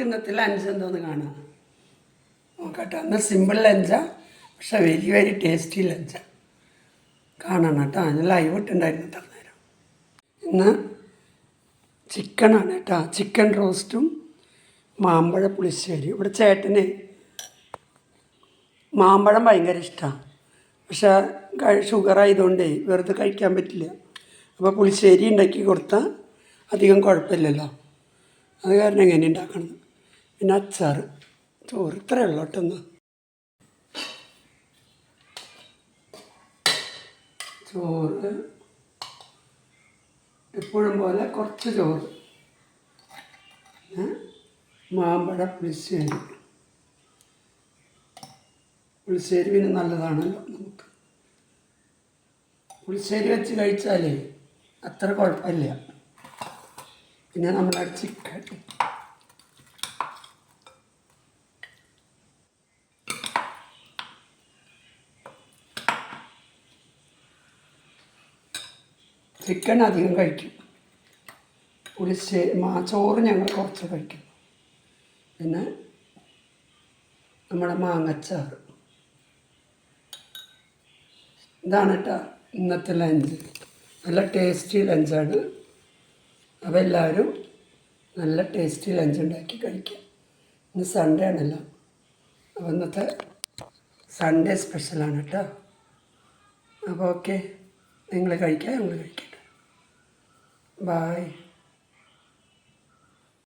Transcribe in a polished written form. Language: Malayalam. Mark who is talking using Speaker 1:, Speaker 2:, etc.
Speaker 1: ഇന്നത്തെ ലഞ്ച് എന്തോന്ന് കാണാം നോക്കട്ടെ. അന്ന് സിമ്പിൾ ലഞ്ചാണ്, പക്ഷെ വെരി വെരി ടേസ്റ്റി ലഞ്ചാണ്. കാണണം കേട്ടോ. ഞാൻ ലൈവ് ഇട്ടുണ്ടായിരുന്നു തന്നേരം. ഇന്ന് ചിക്കനാണ് കേട്ടോ. ചിക്കൻ റോസ്റ്റും മാമ്പഴ പുളിശ്ശേരി. ഇവിടെ ചേട്ടന് മാമ്പഴം ഭയങ്കര ഇഷ്ടമാണ്, പക്ഷേ ഷുഗർ ആയതുകൊണ്ട് വെറുതെ കഴിക്കാൻ പറ്റില്ല. അപ്പോൾ പുളിശ്ശേരി ഉണ്ടാക്കി കൊടുത്താൽ അധികം കുഴപ്പമില്ലല്ലോ. അത് കാരണം എങ്ങനെ ഉണ്ടാക്കണം. പിന്നെ അച്ചാർ, ചോറ്, ഇത്രയേ ഉള്ളൂ കേട്ടൊന്ന്. ചോറ് എപ്പോഴും പോലെ കുറച്ച് ചോറ്, മാമ്പഴ പുളിശ്ശേരി. പുളിശ്ശേരി പിന്നെ നല്ലതാണല്ലോ നമുക്ക്. പുളിശ്ശേരി വെച്ച് കഴിച്ചാൽ അത്ര കുഴപ്പമില്ല. പിന്നെ നമ്മുടെ ചിക്കൻ, ചിക്കൻ അധികം കഴിക്കും. പുളിശ്ശേരി ചോറ് ഞങ്ങൾ കുറച്ച് കഴിക്കും. പിന്നെ നമ്മുടെ മാങ്ങച്ചാറ്. ഇതാണ് കേട്ടോ ഇന്നത്തെ ലഞ്ച്. നല്ല ടേസ്റ്റി ലഞ്ചാണ്. അപ്പോൾ എല്ലാവരും നല്ല ടേസ്റ്റി ലഞ്ച് ഉണ്ടാക്കി കഴിക്കാം. ഇന്ന് സൺഡേ ആണല്ലോ, അപ്പോൾ ഇന്നത്തെ സൺഡേ സ്പെഷ്യലാണ് കേട്ടോ. അപ്പോൾ ഓക്കെ, നിങ്ങൾ കഴിക്കാം, ഞങ്ങൾ കഴിക്കട്ടെ. ബായ്.